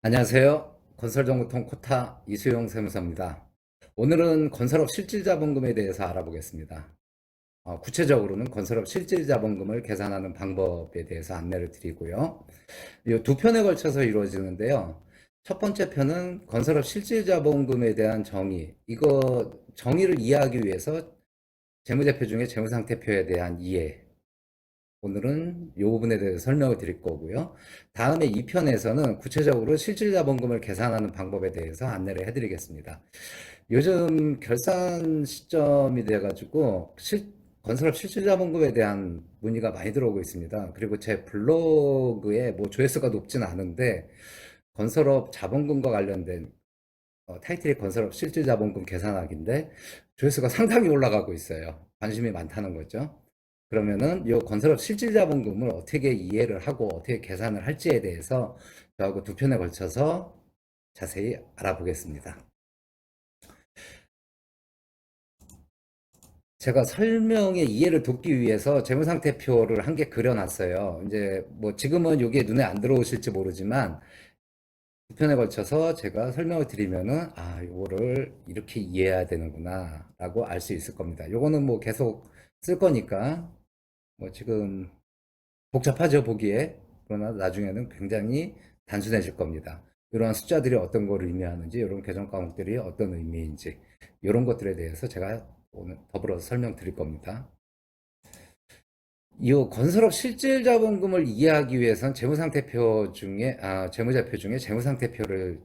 안녕하세요. 건설정보통 코타 이수용 세무사입니다. 오늘은 건설업 실질자본금에 대해서 알아보겠습니다. 구체적으로는 건설업 실질자본금을 계산하는 방법에 대해서 안내를 드리고요. 이 두 편에 걸쳐서 이루어지는데요. 첫 번째 편은 건설업 실질자본금에 대한 정의, 이거 정의를 이해하기 위해서 재무제표 중에 재무상태표에 대한 이해, 오늘은 이 부분에 대해서 설명을 드릴 거고요. 다음에 2편에서는 구체적으로 실질자본금을 계산하는 방법에 대해서 안내를 해드리겠습니다. 요즘 결산 시점이 돼가지고 건설업 실질자본금에 대한 문의가 많이 들어오고 있습니다. 그리고 제 블로그에 뭐 조회수가 높진 않은데 건설업 자본금과 관련된 타이틀이 건설업 실질자본금 계산하기인데 조회수가 상당히 올라가고 있어요. 관심이 많다는 거죠. 그러면은 이 건설업 실질자본금을 어떻게 이해를 하고 어떻게 계산을 할지에 대해서 저하고 두 편에 걸쳐서 자세히 알아보겠습니다. 제가 설명의 이해를 돕기 위해서 재무상태표를 한 개 그려놨어요. 이제 뭐 지금은 이게 눈에 안 들어오실지 모르지만 두 편에 걸쳐서 제가 설명을 드리면은 이거를 이렇게 이해해야 되는구나 라고 알 수 있을 겁니다. 요거는 뭐 계속 쓸 거니까 뭐 지금 복잡하죠, 보기에. 그러나 나중에는 굉장히 단순해질 겁니다. 이러한 숫자들이 어떤 거를 의미하는지, 이런 계정 과목들이 어떤 의미인지, 이런 것들에 대해서 제가 오늘 더불어서 설명드릴 겁니다. 이 건설업 실질자본금을 이해하기 위해서는 재무제표 중에 재무상태표를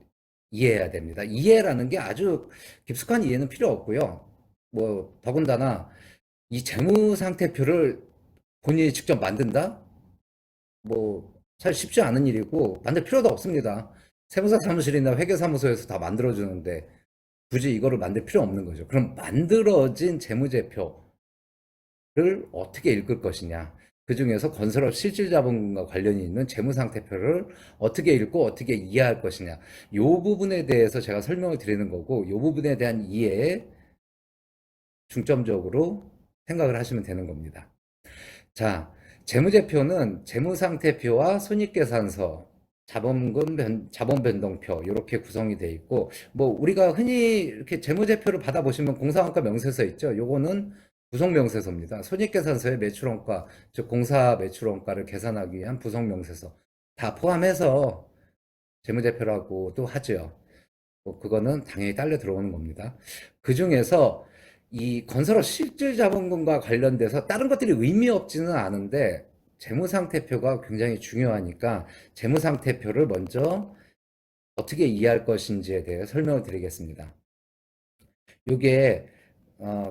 이해해야 됩니다. 이해라는 게 아주 깊숙한 이해는 필요 없고요. 뭐 더군다나 이 재무상태표를 본인이 직접 만든다? 뭐 사실 쉽지 않은 일이고 만들 필요도 없습니다. 세무사 사무실이나 회계사무소에서 다 만들어주는데 굳이 이거를 만들 필요 없는 거죠. 그럼 만들어진 재무제표를 어떻게 읽을 것이냐? 그 중에서 건설업 실질자본금과 관련이 있는 재무상태표를 어떻게 읽고 어떻게 이해할 것이냐? 이 부분에 대해서 제가 설명을 드리는 거고, 이 부분에 대한 이해에 중점적으로 생각을 하시면 되는 겁니다. 자, 재무제표는 재무상태표와 손익계산서, 자본변동표 이렇게 구성이 되어 있고, 뭐 우리가 흔히 이렇게 재무제표를 받아보시면 공사원가 명세서 있죠. 요거는 부속명세서입니다. 손익계산서의 매출원가, 즉 공사 매출원가를 계산하기 위한 부속명세서 다 포함해서 재무제표라고도 하죠. 뭐 그거는 당연히 딸려 들어오는 겁니다. 그 중에서 이 건설업 실질자본금과 관련돼서 다른 것들이 의미 없지는 않은데 재무상태표가 굉장히 중요하니까 재무상태표를 먼저 어떻게 이해할 것인지에 대해 설명을 드리겠습니다. 이게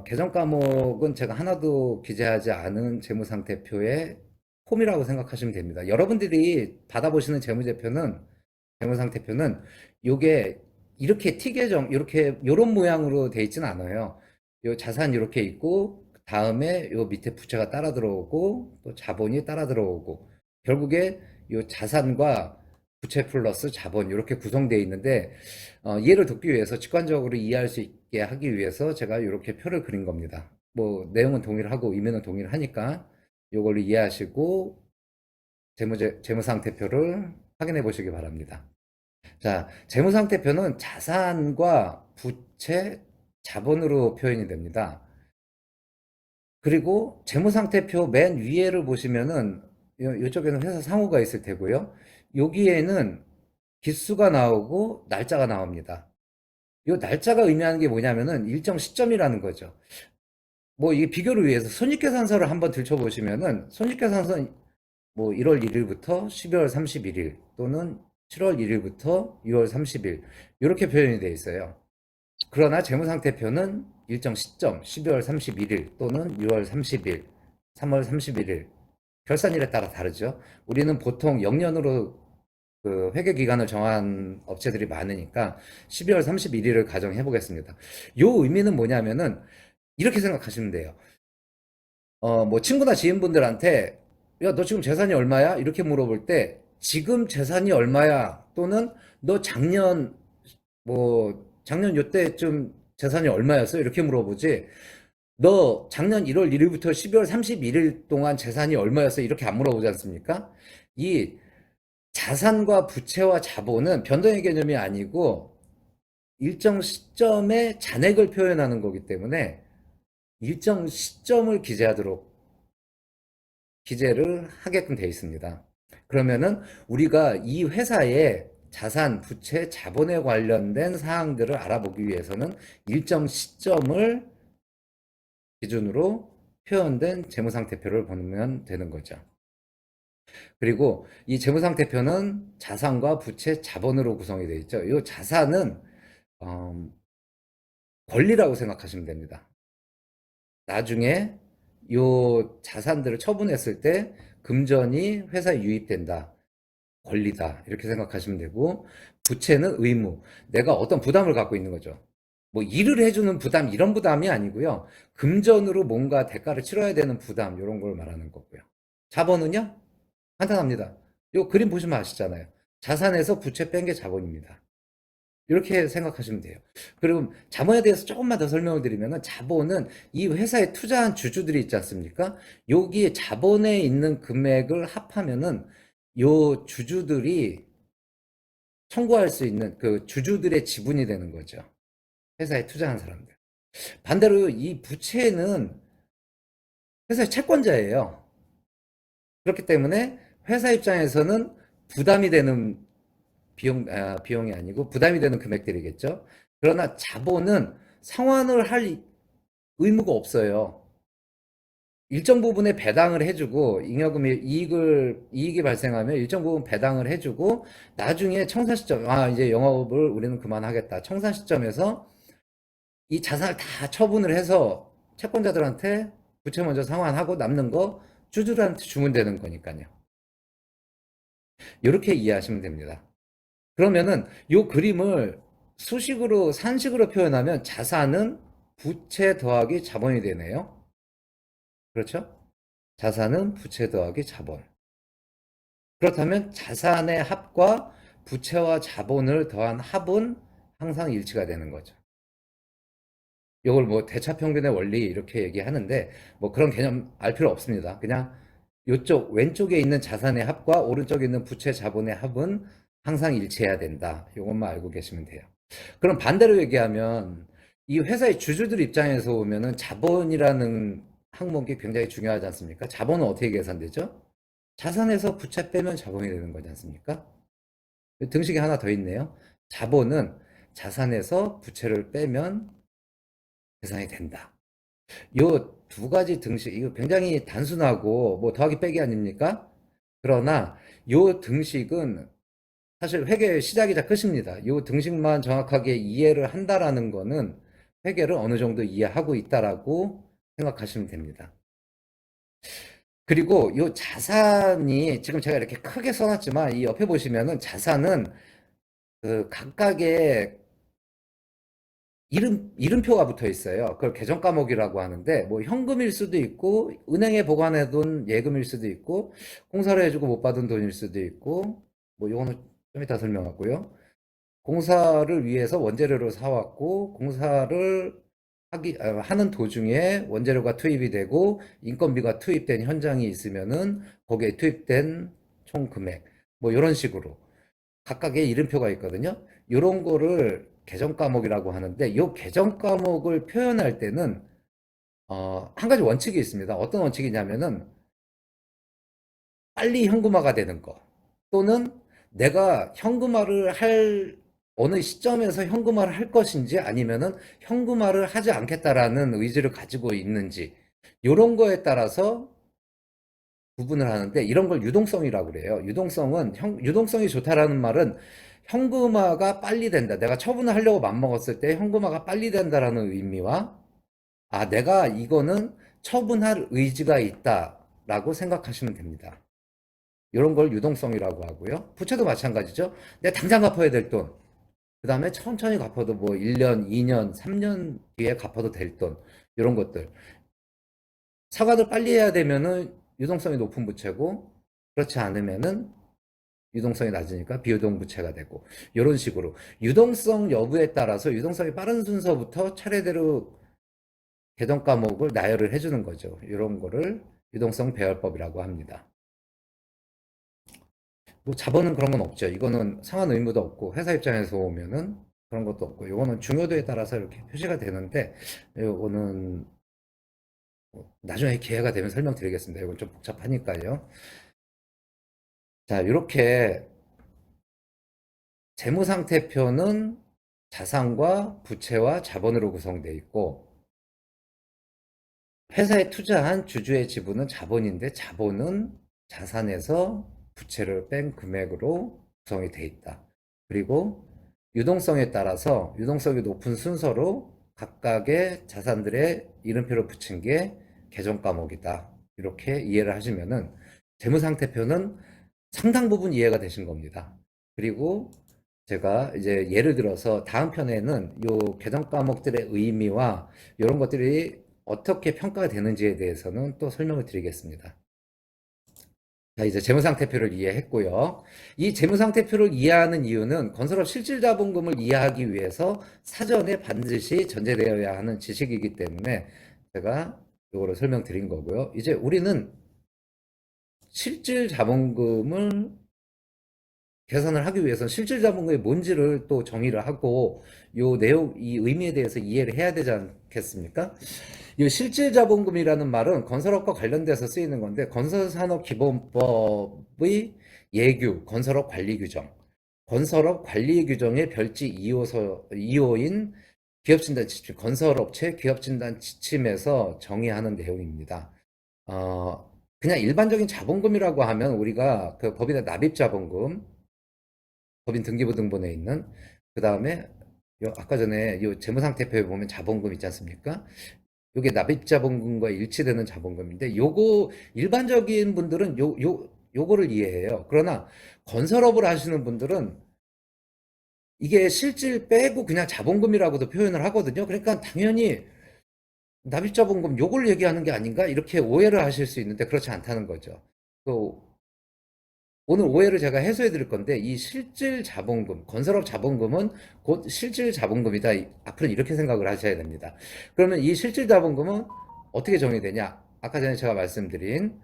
개정 과목은 제가 하나도 기재하지 않은 재무상태표의 폼이라고 생각하시면 됩니다. 여러분들이 받아보시는 재무상태표는 요게 이렇게 T계정 이렇게 요런 모양으로 돼 있지는 않아요. 요 자산 이렇게 있고 다음에 요 밑에 부채가 따라 들어오고 또 자본이 따라 들어오고 결국에 요 자산과 부채 플러스 자본 이렇게 구성되어 있는데 이해를 돕기 위해서 직관적으로 이해할 수 있게 하기 위해서 제가 이렇게 표를 그린 겁니다. 뭐 내용은 동일하고 의미는 동일하니까 요걸로 이해하시고 재무상태표를 확인해 보시기 바랍니다. 자, 재무상태표는 자산과 부채, 자본으로 표현이 됩니다. 그리고 재무상태표 맨 위에를 보시면은 이쪽에는 회사 상호가 있을 테고요. 여기에는 기수가 나오고 날짜가 나옵니다. 이 날짜가 의미하는 게 뭐냐면은 일정 시점이라는 거죠. 뭐 이게 비교를 위해서 손익계산서를 한번 들춰보시면은 손익계산서 뭐 1월 1일부터 12월 31일 또는 7월 1일부터 6월 30일 이렇게 표현이 되어 있어요. 그러나 재무상태표는 일정 시점 12월 31일 또는 6월 30일, 3월 31일 결산일에 따라 다르죠. 우리는 보통 영년으로 그 회계 기간을 정한 업체들이 많으니까 12월 31일을 가정해 보겠습니다. 요 의미는 뭐냐면은 이렇게 생각하시면 돼요. 뭐 친구나 지인분들한테 야, 너 지금 재산이 얼마야? 이렇게 물어볼 때 지금 재산이 얼마야? 또는 너 작년 요때쯤 재산이 얼마였어? 이렇게 물어보지. 너 작년 1월 1일부터 12월 31일 동안 재산이 얼마였어? 이렇게 안 물어보지 않습니까? 이 자산과 부채와 자본은 변동의 개념이 아니고 일정 시점의 잔액을 표현하는 거기 때문에 일정 시점을 기재를 하게끔 되어 있습니다. 그러면은 우리가 이 회사의 자산, 부채, 자본에 관련된 사항들을 알아보기 위해서는 일정 시점을 기준으로 표현된 재무상태표를 보면 되는 거죠. 그리고 이 재무상태표는 자산과 부채, 자본으로 구성이 되어 있죠. 이 자산은 권리라고 생각하시면 됩니다. 나중에 요 자산들을 처분했을 때 금전이 회사에 유입된다. 권리다. 이렇게 생각하시면 되고, 부채는 의무. 내가 어떤 부담을 갖고 있는 거죠. 뭐 일을 해주는 부담, 이런 부담이 아니고요. 금전으로 뭔가 대가를 치러야 되는 부담, 이런 걸 말하는 거고요. 자본은요? 간단합니다. 요 그림 보시면 아시잖아요. 자산에서 부채 뺀 게 자본입니다. 이렇게 생각하시면 돼요. 그리고 자본에 대해서 조금만 더 설명을 드리면 자본은 이 회사에 투자한 주주들이 있지 않습니까? 여기 자본에 있는 금액을 합하면은 요 주주들이 청구할 수 있는 그 주주들의 지분이 되는 거죠. 회사에 투자한 사람들. 반대로 이 부채는 회사의 채권자예요. 그렇기 때문에 회사 입장에서는 부담이 되는 비용이 아니고 부담이 되는 금액들이겠죠. 그러나 자본은 상환을 할 의무가 없어요. 일정 부분에 배당을 해주고 이익이 발생하면 일정 부분 배당을 해주고 나중에 청산 시점 이제 영업을 우리는 그만하겠다. 청산 시점에서 이 자산을 다 처분을 해서 채권자들한테 부채 먼저 상환하고 남는 거 주주들한테 주면 되는 거니까요. 이렇게 이해하시면 됩니다. 그러면은 이 그림을 수식으로 산식으로 표현하면 자산은 부채 더하기 자본이 되네요. 그렇죠? 자산은 부채 더하기 자본. 그렇다면 자산의 합과 부채와 자본을 더한 합은 항상 일치가 되는 거죠. 이걸 뭐 대차평균의 원리 이렇게 얘기하는데 뭐 그런 개념 알 필요 없습니다. 그냥 이쪽 왼쪽에 있는 자산의 합과 오른쪽에 있는 부채 자본의 합은 항상 일치해야 된다. 이것만 알고 계시면 돼요. 그럼 반대로 얘기하면 이 회사의 주주들 입장에서 보면은 자본이라는 항목이 굉장히 중요하지 않습니까? 자본은 어떻게 계산되죠? 자산에서 부채 빼면 자본이 되는 거지 않습니까? 등식이 하나 더 있네요. 자본은 자산에서 부채를 빼면 계산이 된다. 요 두 가지 등식, 이거 굉장히 단순하고 뭐 더하기 빼기 아닙니까? 그러나 요 등식은 사실 회계의 시작이자 끝입니다. 요 등식만 정확하게 이해를 한다라는 거는 회계를 어느 정도 이해하고 있다라고 생각하시면 됩니다. 그리고 요 자산이 지금 제가 이렇게 크게 써놨지만 이 옆에 보시면은 자산은 그 각각의 이름표가 붙어 있어요. 그걸 계정 과목이라고 하는데, 뭐 현금일 수도 있고, 은행에 보관해둔 예금일 수도 있고, 공사를 해주고 못 받은 돈일 수도 있고, 뭐 이거는 좀 이따 설명하고요. 공사를 위해서 원재료를 사왔고, 공사를 하는 도중에 원재료가 투입이 되고, 인건비가 투입된 현장이 있으면은, 거기에 투입된 총 금액, 뭐 이런 식으로. 각각의 이름표가 있거든요. 이런 거를 계정 과목이라고 하는데 이 계정 과목을 표현할 때는 한 가지 원칙이 있습니다. 어떤 원칙이냐면은 빨리 현금화가 되는 거 또는 내가 현금화를 할 어느 시점에서 현금화를 할 것인지 아니면은 현금화를 하지 않겠다라는 의지를 가지고 있는지 이런 거에 따라서 구분을 하는데 이런 걸 유동성이라고 그래요. 유동성이 좋다라는 말은 현금화가 빨리 된다. 내가 처분을 하려고 맘먹었을 때 현금화가 빨리 된다라는 의미와 내가 이거는 처분할 의지가 있다라고 생각하시면 됩니다. 이런 걸 유동성이라고 하고요. 부채도 마찬가지죠. 내가 당장 갚아야 될 돈. 그 다음에 천천히 갚아도 뭐 1년, 2년, 3년 뒤에 갚아도 될 돈. 이런 것들. 사과를 빨리 해야 되면은 유동성이 높은 부채고 그렇지 않으면은 유동성이 낮으니까 비유동 부채가 되고 이런 식으로 유동성 여부에 따라서 유동성이 빠른 순서부터 차례대로 계정 과목을 나열을 해주는 거죠. 이런 거를 유동성 배열법이라고 합니다. 뭐 자본은 그런 건 없죠. 이거는 상환 의무도 없고 회사 입장에서 보면은 그런 것도 없고 이거는 중요도에 따라서 이렇게 표시가 되는데 이거는 뭐 나중에 기회가 되면 설명드리겠습니다. 이건 좀 복잡하니까요. 자, 이렇게 재무상태표는 자산과 부채와 자본으로 구성되어 있고 회사에 투자한 주주의 지분은 자본인데 자본은 자산에서 부채를 뺀 금액으로 구성이 되어 있다. 그리고 유동성에 따라서 유동성이 높은 순서로 각각의 자산들의 이름표를 붙인 게 계정 과목이다. 이렇게 이해를 하시면은 재무상태표는 상당 부분 이해가 되신 겁니다. 그리고 제가 이제 예를 들어서 다음 편에는 요 계정 과목들의 의미와 이런 것들이 어떻게 평가가 되는지에 대해서는 또 설명을 드리겠습니다. 자, 이제 재무상태표를 이해했고요. 이 재무상태표를 이해하는 이유는 건설업 실질자본금을 이해하기 위해서 사전에 반드시 전제되어야 하는 지식이기 때문에 제가 이거를 설명드린 거고요. 이제 우리는 실질자본금을 계산을 하기 위해서는 실질자본금이 뭔지를 또 정의를 하고 요 내용, 이 의미에 대해서 이해를 해야 되지 않겠습니까? 이 실질자본금이라는 말은 건설업과 관련돼서 쓰이는 건데 건설산업기본법의 예규, 건설업 관리규정, 건설업 관리규정의 별지 2호인 기업진단 지침, 건설업체 기업진단 지침에서 정의하는 내용입니다. 그냥 일반적인 자본금이라고 하면 우리가 그 법인의 납입자본금, 법인 등기부 등본에 있는 그 다음에 아까 전에 이 재무상태표에 보면 자본금 있지 않습니까? 이게 납입자본금과 일치되는 자본금인데 요거 일반적인 분들은 요거를 이해해요. 그러나 건설업을 하시는 분들은 이게 실질 빼고 그냥 자본금이라고도 표현을 하거든요. 그러니까 당연히 납입자본금 요걸 얘기하는 게 아닌가 이렇게 오해를 하실 수 있는데 그렇지 않다는 거죠. 또 오늘 오해를 제가 해소해 드릴 건데 이 실질 자본금, 건설업 자본금은 곧 실질 자본금이다. 앞으로 이렇게 생각을 하셔야 됩니다. 그러면 이 실질 자본금은 어떻게 정의되냐? 아까 전에 제가 말씀드린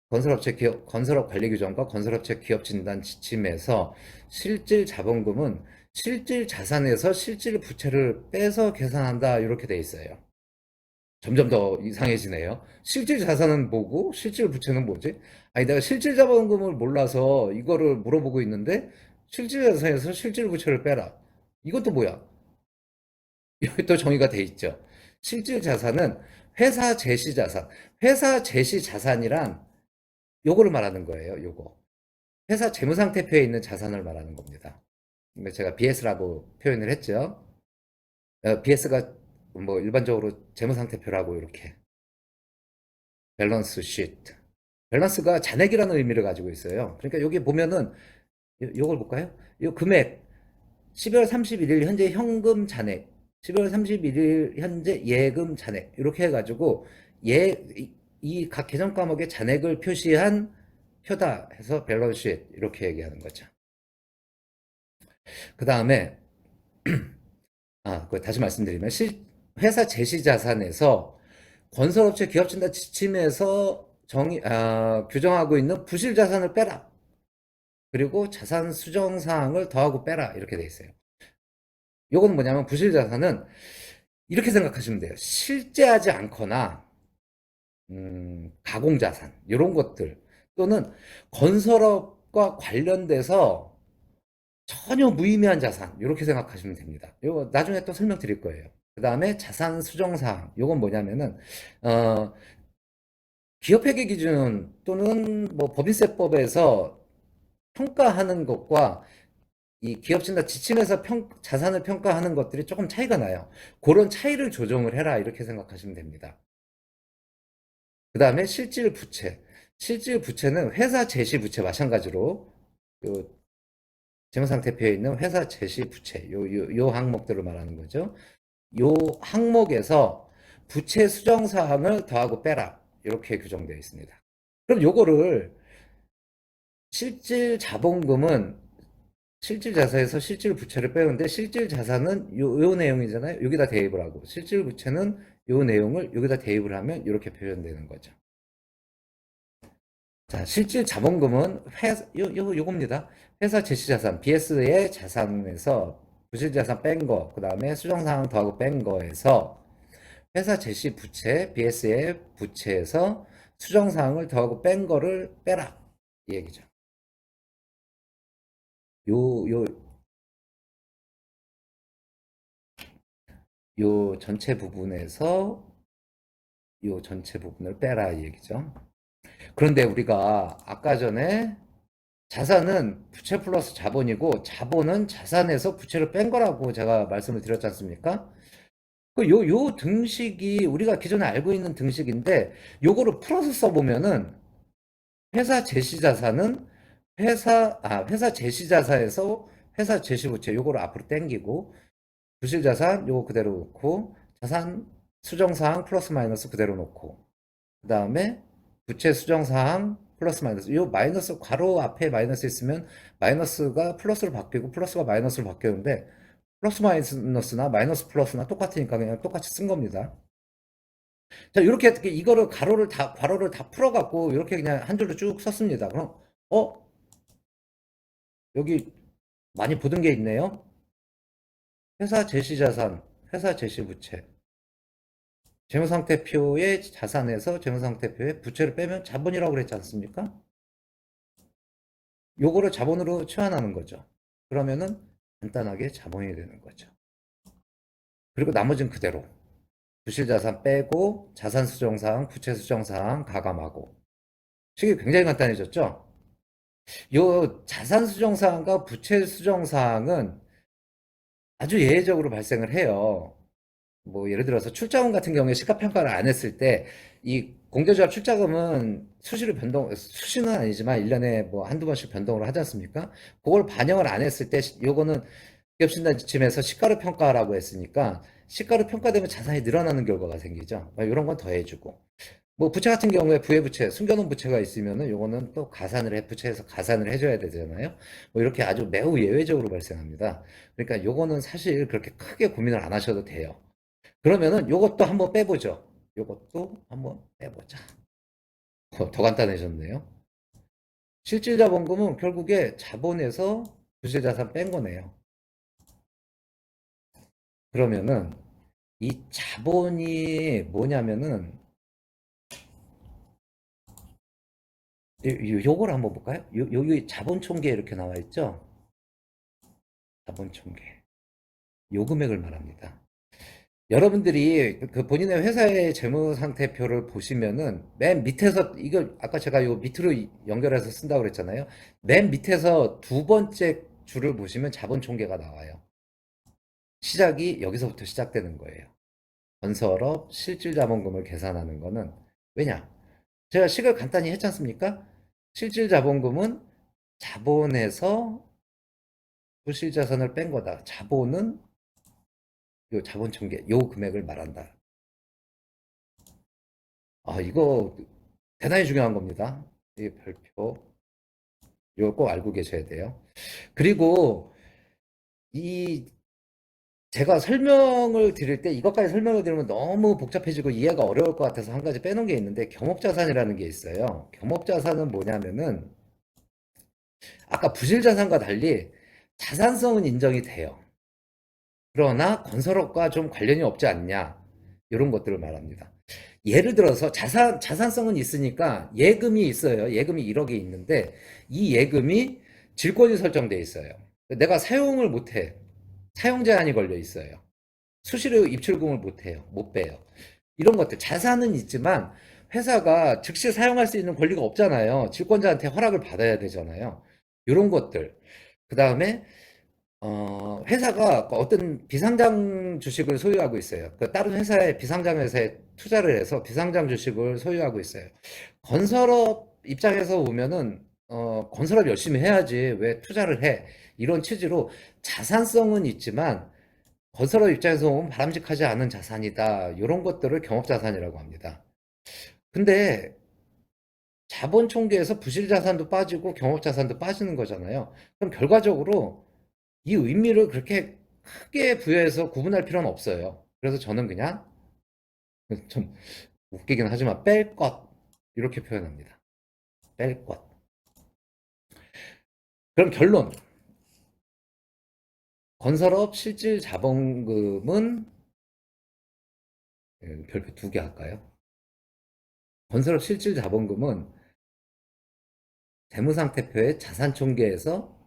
건설업체 기업, 건설업 관리 규정과 건설업체 기업 진단 지침에서 실질 자본금은 실질 자산에서 실질 부채를 빼서 계산한다. 이렇게 돼 있어요. 점점 더 이상해지네요. 실질 자산은 뭐고 실질 부채는 뭐지? 아니 내가 실질 자본금을 몰라서 이거를 물어보고 있는데 실질 자산에서 실질 부채를 빼라. 이것도 뭐야? 여기 또 정의가 돼 있죠. 실질 자산은 회사 제시 자산. 회사 제시 자산이란 요거를 말하는 거예요. 요거. 회사 재무상태표에 있는 자산을 말하는 겁니다. 제가 BS라고 표현을 했죠. BS가 뭐 일반적으로 재무상태표라고 이렇게 밸런스 시트. 밸런스가 잔액이라는 의미를 가지고 있어요. 그러니까 여기 보면은 요걸 볼까요? 요 금액 12월 31일 현재 현금 잔액, 12월 31일 현재 예금 잔액 이렇게 해가지고 이 각 계정 과목의 잔액을 표시한 표다 해서 밸런스 시트 이렇게 얘기하는 거죠. 그 다음에 다시 말씀드리면 회사 제시 자산에서 건설업체 기업진단 지침에서 규정하고 있는 부실 자산을 빼라. 그리고 자산 수정 사항을 더하고 빼라. 이렇게 돼 있어요. 요건 뭐냐면 부실 자산은 이렇게 생각하시면 돼요. 실제하지 않거나 가공 자산 이런 것들 또는 건설업과 관련돼서 전혀 무의미한 자산 이렇게 생각하시면 됩니다. 이거 나중에 또 설명드릴 거예요. 그 다음에 자산 수정 사항 이건 뭐냐면은 어, 기업회계 기준 또는 뭐 법인세법에서 평가하는 것과 이 기업진단 지침에서 자산을 평가하는 것들이 조금 차이가 나요. 그런 차이를 조정을 해라 이렇게 생각하시면 됩니다. 그 다음에 실질 부채. 실질 부채는 회사 제시 부채 마찬가지로 요 재무상태표에 있는 회사 제시 부채 요 항목들을 말하는 거죠. 요 항목에서 부채 수정 사항을 더하고 빼라 이렇게 규정되어 있습니다. 그럼 요거를 실질 자본금은 실질 자산에서 실질 부채를 빼는데 실질 자산은 요 내용이잖아요. 여기다 대입을 하고 실질 부채는 요 내용을 여기다 대입을 하면 이렇게 표현되는 거죠. 자, 실질 자본금은 요겁니다. 회사 제시자산, BS의 자산에서 부실자산 뺀 거, 그 다음에 수정사항 더하고 뺀 거에서 회사 제시 부채, BS의 부채에서 수정사항을 더하고 뺀 거를 빼라. 이 얘기죠. 요, 요, 요 전체 부분에서 요 전체 부분을 빼라. 이 얘기죠. 그런데 우리가 아까 전에 자산은 부채 플러스 자본이고 자본은 자산에서 부채를 뺀 거라고 제가 말씀을 드렸지 않습니까? 요 등식이 우리가 기존에 알고 있는 등식인데 요거를 풀어서 써보면은 회사 제시자산은 회사 제시자사에서 회사 제시부채 요거를 앞으로 땡기고 부실자산 요거 그대로 놓고 자산 수정사항 플러스 마이너스 그대로 놓고 그 다음에 부채 수정사항 플러스 마이너스 요 마이너스 괄호 앞에 마이너스 있으면 마이너스가 플러스로 바뀌고 플러스가 마이너스로 바뀌었는데 플러스 마이너스나 마이너스 플러스나 똑같으니까 그냥 똑같이 쓴 겁니다. 자, 이렇게 이거를 괄호를 다 풀어갖고 이렇게 그냥 한 줄로 쭉 썼습니다. 그럼 어 여기 많이 보던 게 있네요. 회사 제시자산, 회사 제시부채, 재무상태표의 자산에서 재무상태표의 부채를 빼면 자본이라고 그랬지 않습니까? 요거를 자본으로 치환하는 거죠. 그러면은 간단하게 자본이 되는 거죠. 그리고 나머지는 그대로 부실자산 빼고 자산 수정사항, 부채 수정사항 가감하고 식이 굉장히 간단해졌죠. 요 자산 수정사항과 부채 수정사항은 아주 예외적으로 발생을 해요. 뭐 예를 들어서 출자금 같은 경우에 시가평가를 안 했을 때 이 공제조합 출자금은 수시는 아니지만 1년에 뭐 한두 번씩 변동을 하지 않습니까? 그걸 반영을 안 했을 때 요거는 기업신단 지침에서 시가로 평가라고 했으니까 시가로 평가되면 자산이 늘어나는 결과가 생기죠. 이런 건 더해주고 뭐 부채 같은 경우에 부채, 숨겨놓은 부채가 있으면은 요거는 또 부채에서 가산을 해줘야 되잖아요. 뭐 이렇게 아주 매우 예외적으로 발생합니다. 그러니까 요거는 사실 그렇게 크게 고민을 안 하셔도 돼요. 그러면은 요것도 한번 빼보죠. 요것도 한번 빼보자. 더 간단해졌네요. 실질자본금은 결국에 자본에서 부실자산 뺀 거네요. 그러면은 이 자본이 뭐냐면은 요걸 한번 볼까요? 여기 자본총계 이렇게 나와 있죠? 자본총계. 요 금액을 말합니다. 여러분들이 그 본인의 회사의 재무상태표를 보시면은 맨 밑에서 이거 아까 제가 요 밑으로 연결해서 쓴다고 그랬잖아요. 맨 밑에서 두 번째 줄을 보시면 자본총계가 나와요. 시작이 여기서부터 시작되는 거예요. 건설업 실질자본금을 계산하는 거는 왜냐? 제가 식을 간단히 했지 않습니까? 실질자본금은 자본에서 부실자산을 뺀 거다. 자본은 요 자본총계 요 금액을 말한다. 이거 대단히 중요한 겁니다. 이 별표 이거 꼭 알고 계셔야 돼요. 그리고 이 제가 설명을 드릴 때 이것까지 설명을 드리면 너무 복잡해지고 이해가 어려울 것 같아서 한 가지 빼놓은 게 있는데 겸업자산이라는 게 있어요. 겸업자산은 뭐냐면은 아까 부실자산과 달리 자산성은 인정이 돼요. 그러나 건설업과 좀 관련이 없지 않냐 이런 것들을 말합니다. 예를 들어서 자산성은 있으니까 예금이 있어요. 예금이 1억이 있는데 이 예금이 질권이 설정돼 있어요. 내가 사용을 못해. 사용 제한이 걸려 있어요. 수시로 입출금을 못해요. 못 빼요. 이런 것들 자산은 있지만 회사가 즉시 사용할 수 있는 권리가 없잖아요. 질권자한테 허락을 받아야 되잖아요. 이런 것들. 그 다음에 회사가 어떤 비상장 주식을 소유하고 있어요. 그 다른 회사에 비상장 회사에 투자를 해서 비상장 주식을 소유하고 있어요. 건설업 입장에서 보면은 건설업 열심히 해야지 왜 투자를 해? 이런 취지로 자산성은 있지만 건설업 입장에서 보면 바람직하지 않은 자산이다. 이런 것들을 경업자산이라고 합니다. 근데 자본 총계에서 부실자산도 빠지고 경업자산도 빠지는 거잖아요. 그럼 결과적으로 이 의미를 그렇게 크게 부여해서 구분할 필요는 없어요. 그래서 저는 그냥 좀 웃기긴 하지만 뺄 것 이렇게 표현합니다. 뺄 것. 그럼 결론. 건설업 실질 자본금은 별표 2개 할까요? 건설업 실질 자본금은 재무상태표의 자산총계에서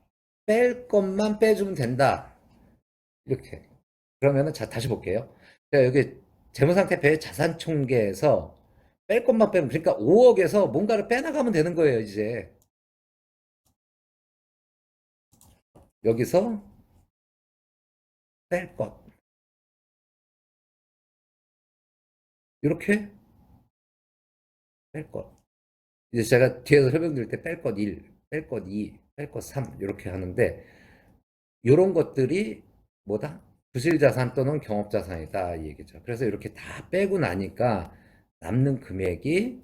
뺄 것만 빼주면 된다. 이렇게. 그러면은 자 다시 볼게요. 자, 여기 재무상태표의 자산총계에서 뺄 것만 빼면 그러니까 5억에서 뭔가를 빼나가면 되는 거예요, 이제. 여기서 뺄 것. 이렇게 뺄 것. 이제 제가 뒤에서 설명드릴 때 뺄 것 1, 뺄 것 2, 뺄 것 3 이렇게 하는데 이런 것들이 뭐다? 부실자산 또는 경업자산이다 이 얘기죠. 그래서 이렇게 다 빼고 나니까 남는 금액이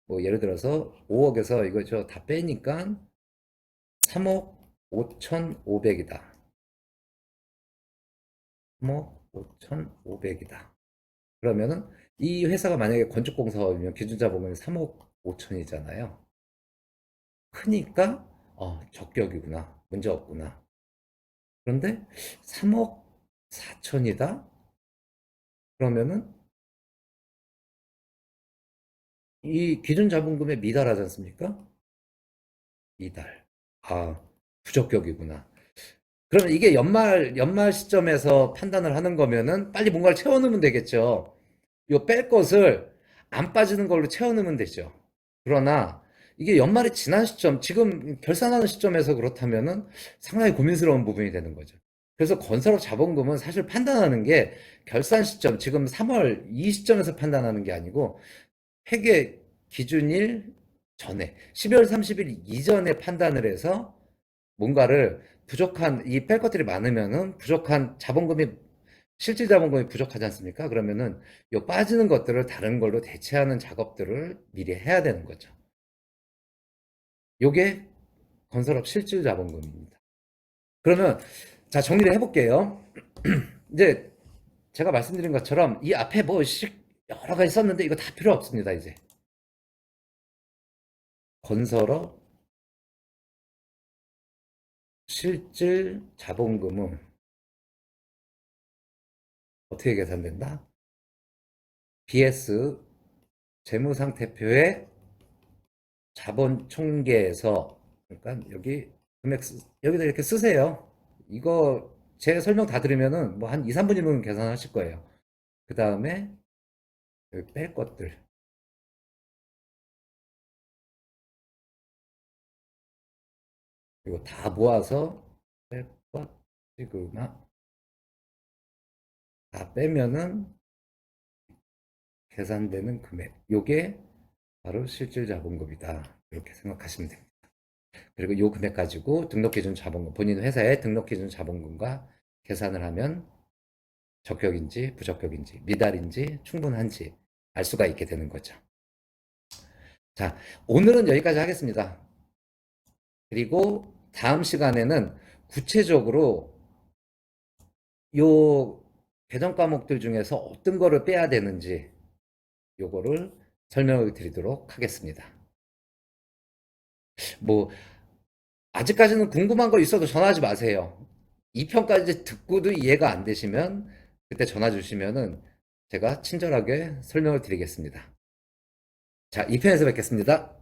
뭐 예를 들어서 5억에서 이거 저 다 빼니까 3억 5,500이다. 3억 5,500이다. 그러면은 이 회사가 만약에 건축공사업이면 기준자본금이 3억 5천이잖아요. 크니까 적격이구나. 문제 없구나. 그런데 3억 4천이다? 그러면은 이 기준자본금에 미달하지 않습니까? 미달. 아, 부적격이구나. 그러면 이게 연말 시점에서 판단을 하는 거면은 빨리 뭔가를 채워넣으면 되겠죠. 요 뺄 것을 안 빠지는 걸로 채워넣으면 되죠. 그러나 이게 연말이 지난 시점, 지금 결산하는 시점에서 그렇다면은 상당히 고민스러운 부분이 되는 거죠. 그래서 건설업 자본금은 사실 판단하는 게 결산 시점, 지금 3월 이 시점에서 판단하는 게 아니고 회계 기준일 전에 12월 30일 이전에 판단을 해서 뭔가를 부족한 이 뺄 것들이 많으면은 부족한 자본금이 실질 자본금이 부족하지 않습니까? 그러면은 요 빠지는 것들을 다른 걸로 대체하는 작업들을 미리 해야 되는 거죠. 요게 건설업 실질 자본금입니다. 그러면 자 정리를 해볼게요. 이제 제가 말씀드린 것처럼 이 앞에 뭐 여러 가지 썼는데 이거 다 필요 없습니다. 이제 건설업 실질 자본금은 어떻게 계산된다? BS 재무상태표의 자본 총계에서 그러니까 여기 금액 여기다 이렇게 쓰세요. 이거 제 설명 다 들으면은 뭐 한 2, 3분이면 계산하실 거예요. 그 다음에 여기 뺄 것들 이거 다 모아서 뺄 것 시그마 다 빼면은 계산되는 금액 요게 바로 실질 자본금이다. 이렇게 생각하시면 됩니다. 그리고 요 금액 가지고 등록기준 자본금 본인 회사의 등록기준 자본금과 계산을 하면 적격인지 부적격인지 미달인지 충분한지 알 수가 있게 되는 거죠. 자, 오늘은 여기까지 하겠습니다. 그리고 다음 시간에는 구체적으로 요 개정 과목들 중에서 어떤 거를 빼야 되는지 요거를 설명을 드리도록 하겠습니다. 뭐 아직까지는 궁금한 거 있어도 전화하지 마세요. 2편까지 듣고도 이해가 안 되시면 그때 전화 주시면은 제가 친절하게 설명을 드리겠습니다. 자, 2편에서 뵙겠습니다.